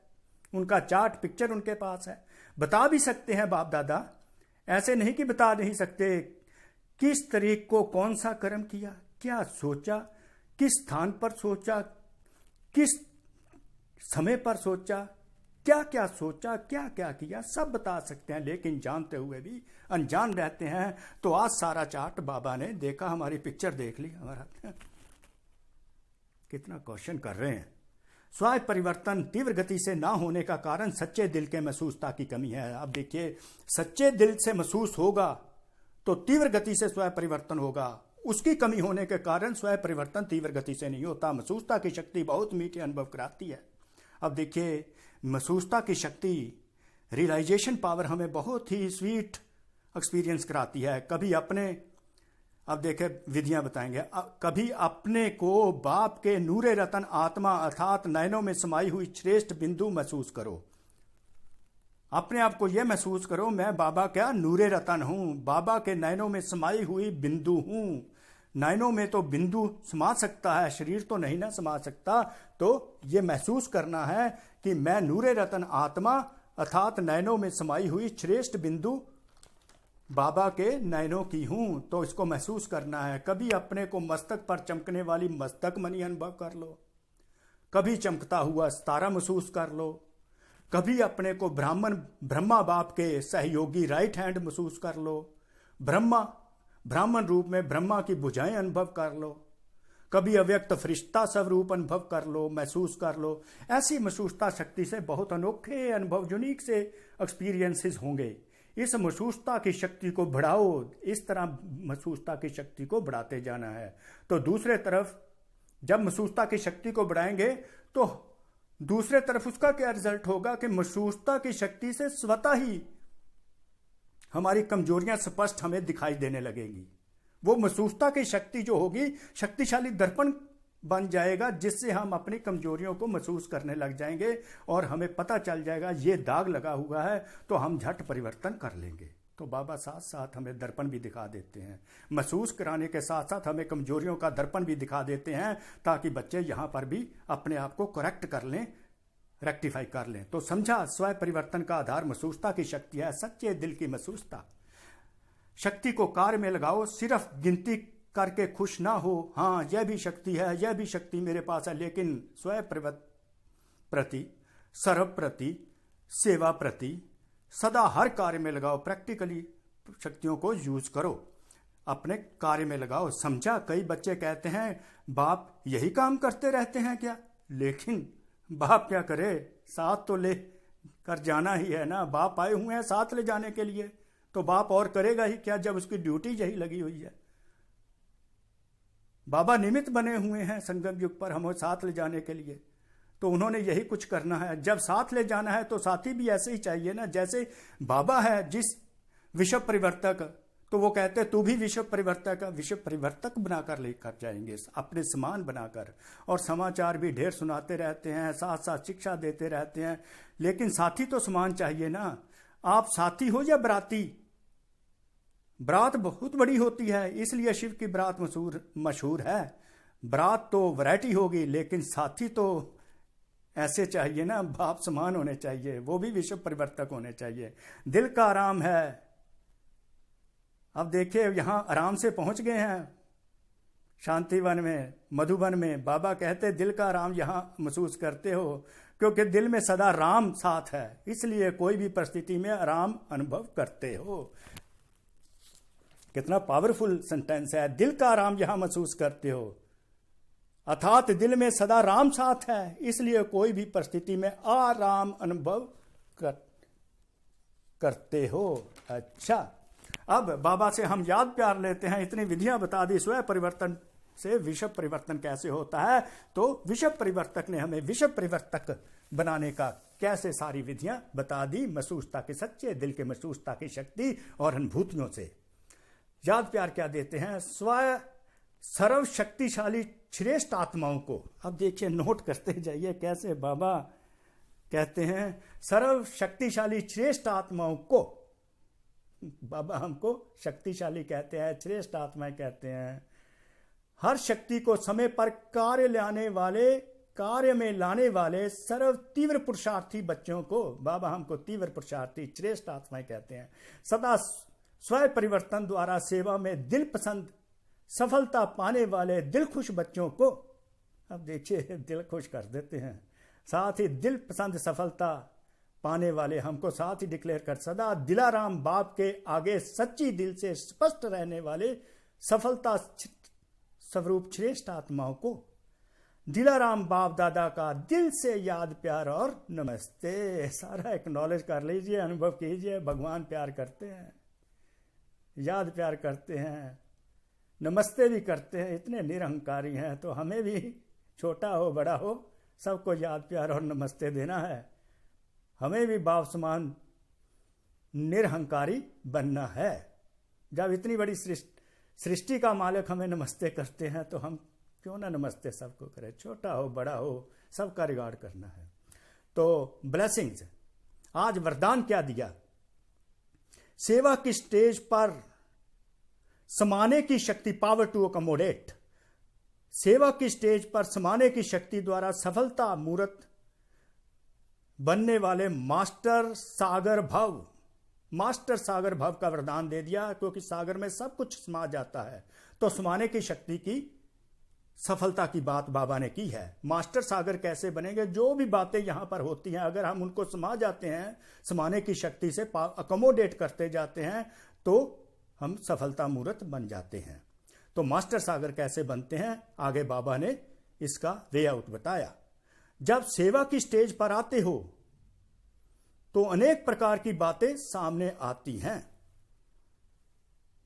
उनका चार्ट पिक्चर उनके पास है। बता भी सकते हैं बाप दादा, ऐसे नहीं कि बता नहीं सकते, किस तरीके को कौन सा कर्म किया, क्या सोचा, किस स्थान पर सोचा, किस समय पर सोचा, क्या क्या सोचा, क्या क्या किया, सब बता सकते हैं। लेकिन जानते हुए भी अनजान रहते हैं। तो आज सारा चार्ट बाबा ने देखा, हमारी पिक्चर देख ली, हमारा कितना क्वेश्चन कर रहे हैं। स्वयं परिवर्तन तीव्र गति से ना होने का कारण सच्चे दिल के महसूसता की कमी है। अब देखिए, सच्चे दिल से महसूस होगा तो तीव्र गति से स्वयं परिवर्तन होगा। उसकी कमी होने के कारण स्वयं परिवर्तन तीव्र गति से नहीं होता। महसूसता की शक्ति बहुत मीठे अनुभव कराती है। अब देखिए, महसूसता की शक्ति, रियलाइजेशन पावर हमें बहुत ही स्वीट एक्सपीरियंस कराती है। कभी अपने, अब देखे विधियां बताएंगे, कभी अपने को बाप के नूरे रतन आत्मा अर्थात नयनों में समाई हुई श्रेष्ठ बिंदु महसूस करो। अपने आप को यह महसूस करो, मैं बाबा क्या नूरे रतन हूं, बाबा के नयनों में समाई हुई बिंदु हूं। नयनों में तो बिंदु समा सकता है, शरीर तो नहीं ना समा सकता। तो ये महसूस करना है कि मैं नूरे रतन आत्मा अर्थात नयनों में समाई हुई श्रेष्ठ बिंदु बाबा के नयनों की हूं। तो इसको महसूस करना है। कभी अपने को मस्तक पर चमकने वाली मस्तक मणि अनुभव कर लो, कभी चमकता हुआ सितारा महसूस कर लो, कभी अपने को ब्रह्मा बाप के सहयोगी राइट हैंड महसूस कर लो, ब्राह्मण रूप में ब्रह्मा की भुजाएं अनुभव कर लो, कभी अव्यक्त फरिश्ता स्वरूप अनुभव कर लो, महसूस कर लो। ऐसी महसूसता शक्ति से बहुत अनोखे अनुभव, यूनिक से एक्सपीरियंसेस होंगे। इस महसूसता की शक्ति को बढ़ाओ, इस तरह महसूसता की शक्ति को बढ़ाते जाना है। तो दूसरे तरफ जब महसूसता की शक्ति को बढ़ाएंगे तो दूसरे तरफ उसका क्या रिजल्ट होगा कि महसूसता की शक्ति से स्वतः ही हमारी कमजोरियां स्पष्ट हमें दिखाई देने लगेंगी। वो महसूसता की शक्ति जो होगी शक्तिशाली दर्पण बन जाएगा, जिससे हम अपनी कमजोरियों को महसूस करने लग जाएंगे और हमें पता चल जाएगा ये दाग लगा हुआ है, तो हम झट परिवर्तन कर लेंगे। तो बाबा साथ साथ हमें दर्पण भी दिखा देते हैं, महसूस कराने के साथ साथ हमें कमजोरियों का दर्पण भी दिखा देते हैं, ताकि बच्चे यहाँ पर भी अपने आप को करेक्ट कर लें, रेक्टिफाई कर लें। तो समझा, स्वयं परिवर्तन का आधार महसूसता की शक्ति है, सच्चे दिल की महसूसता। शक्ति को कार्य में लगाओ, सिर्फ गिनती करके खुश ना हो, हाँ यह भी शक्ति है, यह भी शक्ति मेरे पास है, लेकिन स्वयं प्रति, सर्व प्रति, सेवा प्रति सदा हर कार्य में लगाओ। प्रैक्टिकली शक्तियों को यूज करो, अपने कार्य में लगाओ। समझा, कई बच्चे कहते हैं बाप यही काम करते रहते हैं क्या, लेकिन बाप क्या करे, साथ तो ले कर जाना ही है ना। बाप आए हुए हैं साथ ले जाने के लिए, तो बाप और करेगा ही क्या जब उसकी ड्यूटी यही लगी हुई है। बाबा निमित्त बने हुए हैं संगम युग पर हमें साथ ले जाने के लिए, तो उन्होंने यही कुछ करना है। जब साथ ले जाना है तो साथी भी ऐसे ही चाहिए ना। जैसे बाबा है जिस विश्व परिवर्तक, तो वो कहते तू भी विश्व परिवर्तक बनाकर लेकर जाएंगे, अपने समान बनाकर। और समाचार भी ढेर सुनाते रहते हैं, साथ साथ शिक्षा देते रहते हैं, लेकिन साथी तो समान चाहिए ना। आप साथी हो या बराती, बरात बहुत बड़ी होती है, इसलिए शिव की बरात मशहूर है। बरात तो वैरायटी होगी, लेकिन साथी तो ऐसे चाहिए ना, बाप समान होने चाहिए, वो भी विश्व परिवर्तक होने चाहिए। दिल का आराम है। अब देखिए यहां आराम से पहुंच गए हैं शांतिवन में, मधुबन में। बाबा कहते दिल का आराम यहां महसूस करते हो, क्योंकि दिल में सदा राम साथ है, इसलिए कोई भी परिस्थिति में आराम अनुभव करते हो। कितना पावरफुल सेंटेंस है, दिल का आराम यहां महसूस करते हो, अर्थात दिल में सदा राम साथ है, इसलिए कोई भी परिस्थिति में आराम अनुभव करते हो। अच्छा, अब बाबा से हम याद प्यार लेते हैं, इतनी विधियां बता दी स्वयं परिवर्तन से विश्व परिवर्तन कैसे होता है। तो विश्व परिवर्तक ने हमें विश्व परिवर्तक बनाने का कैसे सारी विधियां बता दी, महसूसता के सच्चे दिल के महसूसता की शक्ति और अनुभूतियों से। याद प्यार क्या देते हैं, स्वयं सर्व शक्तिशाली श्रेष्ठ आत्माओं को। अब देखिए, नोट करते जाइए कैसे बाबा कहते हैं सर्व शक्तिशाली श्रेष्ठ आत्माओं को। बाबा हमको शक्तिशाली कहते हैं, श्रेष्ठ आत्माएं कहते हैं। हर शक्ति को समय पर कार्य में लाने वाले सर्व तीव्र पुरुषार्थी बच्चों को बाबा हमको तीव्र पुरुषार्थी श्रेष्ठ आत्माएं कहते हैं। सदा स्वयं परिवर्तन द्वारा सेवा में दिल पसंद सफलता पाने वाले दिल खुश बच्चों को। अब देखिए, दिल खुश कर देते हैं, साथ ही दिल पसंद सफलता पाने वाले हमको साथ ही डिक्लेयर कर सदा दिलाराम बाप के आगे सच्ची दिल से स्पष्ट रहने वाले सफलता स्वरूप श्रेष्ठ आत्माओं को दिलाराम बाप दादा का दिल से याद प्यार और नमस्ते। सारा एक्नॉलेज कर लीजिए, अनुभव कीजिए, भगवान प्यार करते हैं, याद प्यार करते हैं, नमस्ते भी करते हैं। इतने निरहंकारी हैं, तो हमें भी छोटा हो बड़ा हो सबको याद प्यार और नमस्ते देना है। हमें भी बाप समान निरहंकारी बनना है। जब इतनी बड़ी सृष्टि का मालिक हमें नमस्ते करते हैं, तो हम क्यों ना नमस्ते सबको करें, छोटा हो बड़ा हो सबका रिगार्ड करना है। तो ब्लेसिंग्स, आज वरदान क्या दिया, सेवा की स्टेज पर समाने की शक्ति, पावर टू अकोमोडेट। सेवा की स्टेज पर समाने की शक्ति द्वारा सफलता मूर्त बनने वाले मास्टर सागर भव का वरदान दे दिया, क्योंकि सागर में सब कुछ समा जाता है। तो समाने की शक्ति की सफलता की बात बाबा ने की है। मास्टर सागर कैसे बनेंगे, जो भी बातें यहां पर होती हैं अगर हम उनको समा जाते हैं, समाने की शक्ति से अकोमोडेट करते जाते हैं, तो हम सफलता मूर्त बन जाते हैं। तो मास्टर सागर कैसे बनते हैं, आगे बाबा ने इसका वे आउट बताया। जब सेवा की स्टेज पर आते हो तो अनेक प्रकार की बातें सामने आती हैं।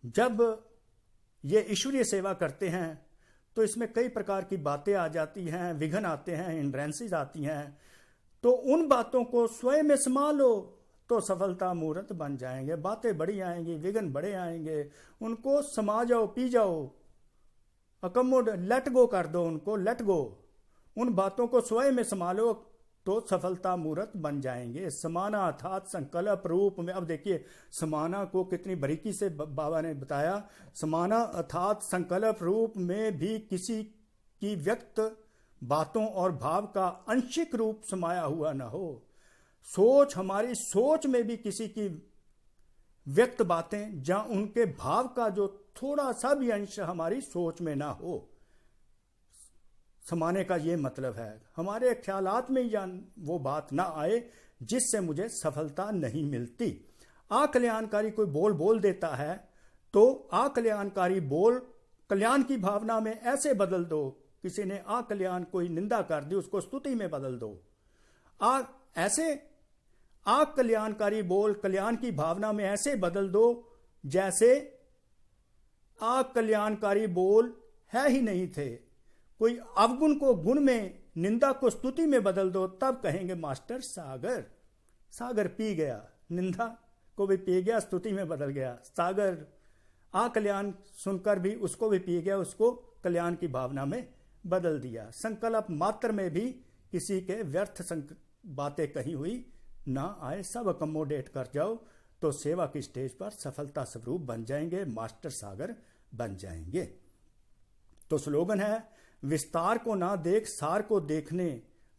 जब ये ईश्वरीय सेवा करते हैं तो इसमें कई प्रकार की बातें आ जाती हैं, विघ्न आते हैं, हिंड्रेंसेस आती हैं। तो उन बातों को स्वयं में समा लो तो सफलता मूर्त बन जाएंगे। बातें बड़ी आएंगी, विघ्न बड़े आएंगे, उनको समा जाओ, पी जाओ, अकमोड लेट गो कर दो, उनको लेट गो। उन बातों को स्वयं में समा लो तो सफलता मूर्त बन जाएंगे। समाना अर्थात संकल्प रूप में, अब देखिए समाना को कितनी बारीकी से बाबा ने बताया। समाना अर्थात संकल्प रूप में भी किसी की व्यक्त बातों और भाव का आंशिक रूप समाया हुआ न हो। सोच, हमारी सोच में भी किसी की व्यक्त बातें जहां उनके भाव का जो थोड़ा सा भी अंश हमारी सोच में ना हो। समाने का ये मतलब है हमारे ख्यालात में या वो बात ना आए जिससे मुझे सफलता नहीं मिलती। अकल्याणकारी कोई बोल देता है तो अकल्याणकारी बोल कल्याण की भावना में ऐसे बदल दो। किसी ने अकल्याण, कोई निंदा कर दी, उसको स्तुति में बदल दो। ऐसे अकल्याणकारी बोल कल्याण की भावना में ऐसे बदल दो जैसे अकल्याणकारी बोल है ही नहीं थे। कोई अवगुण को गुण में, निंदा को स्तुति में बदल दो, तब कहेंगे मास्टर सागर। सागर पी गया, निंदा को भी पी गया, स्तुति में बदल गया। सागर अकल्याण सुनकर भी उसको भी पी गया, उसको कल्याण की भावना में बदल दिया। संकल्प मात्र में भी किसी के व्यर्थ बातें कही हुई ना आए, सब अकोमोडेट कर जाओ तो सेवा की स्टेज पर सफलता स्वरूप बन जाएंगे, मास्टर सागर बन जाएंगे। तो स्लोगन है, विस्तार को ना देख सार को देखने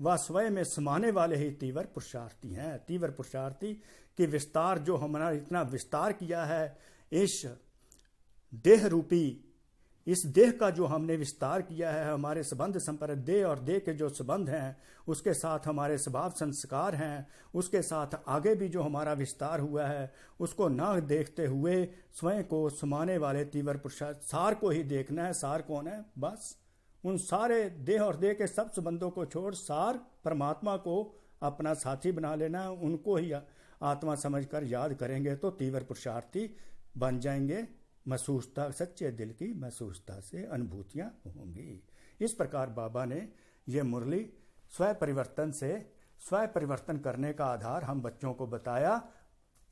व स्वयं में समाने वाले ही तीव्र पुरुषार्थी हैं। तीव्र पुरुषार्थी कि विस्तार, जो हमारा इतना विस्तार किया है इस देह रूपी, इस देह का जो हमने विस्तार किया है, हमारे संबंध संपर्क, देह और देह के जो संबंध हैं, उसके साथ हमारे स्वभाव संस्कार हैं, उसके साथ आगे भी जो हमारा विस्तार हुआ है, उसको ना देखते हुए स्वयं को समाने वाले तीव्र पुरुषार्थ, सार को ही देखना है। सार कौन है? बस उन सारे देह और देह के सब संबंधों को छोड़ सार परमात्मा को अपना साथी बना लेना है। उनको ही आत्मा समझकर याद करेंगे तो तीव्र पुरुषार्थी बन जाएंगे। महसूसता, सच्चे दिल की महसूसता से अनुभूतियां होंगी। इस प्रकार बाबा ने यह मुरली स्वयं परिवर्तन से, स्वयं परिवर्तन करने का आधार हम बच्चों को बताया।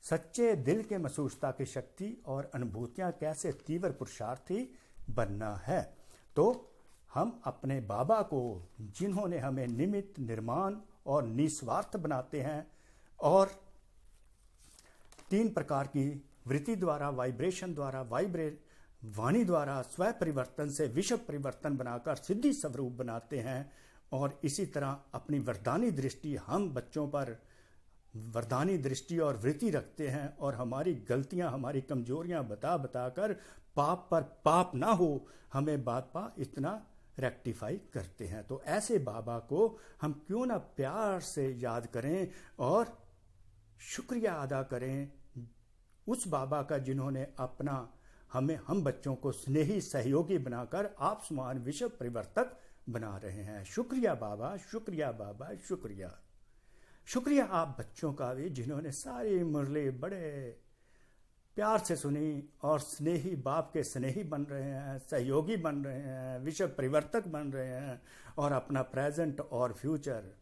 सच्चे दिल के महसूसता की शक्ति और अनुभूतियां कैसे तीव्र पुरुषार्थी बनना है। तो हम अपने बाबा को, जिन्होंने हमें निमित्त, निर्माण और निस्वार्थ बनाते हैं, और 3 प्रकार की वृत्ति द्वारा, वाइब्रेशन द्वारा, वाणी द्वारा स्वयं परिवर्तन से विश्व परिवर्तन बनाकर सिद्धि स्वरूप बनाते हैं। और इसी तरह अपनी वरदानी दृष्टि, हम बच्चों पर वरदानी दृष्टि और वृत्ति रखते हैं और हमारी गलतियां, हमारी कमजोरियां बता कर पाप पर पाप ना हो, हमें बाबा इतना रेक्टिफाई करते हैं। तो ऐसे बाबा को हम क्यों ना प्यार से याद करें और शुक्रिया अदा करें उस बाबा का, जिन्होंने अपना हम बच्चों को स्नेही सहयोगी बनाकर आप समान विश्व परिवर्तक बना रहे हैं। शुक्रिया बाबा, शुक्रिया बाबा, शुक्रिया। शुक्रिया आप बच्चों का भी, जिन्होंने सारी मुरली बड़े प्यार से सुनी और स्नेही, बाप के स्नेही बन रहे हैं, सहयोगी बन रहे हैं, विश्व परिवर्तक बन रहे हैं और अपना प्रेजेंट और फ्यूचर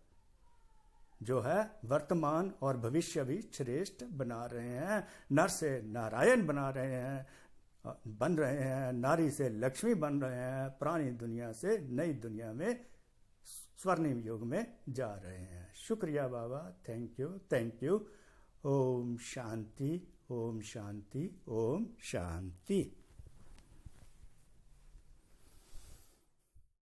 जो है, वर्तमान और भविष्य भी श्रेष्ठ बना रहे हैं। नर से नारायण बना रहे हैं, बन रहे हैं, नारी से लक्ष्मी बन रहे हैं, पुरानी दुनिया से नई दुनिया में, स्वर्णिम युग में जा रहे हैं। शुक्रिया बाबा, थैंक यू, थैंक यू। ओम शांति, ओम शांति, ओम शांति।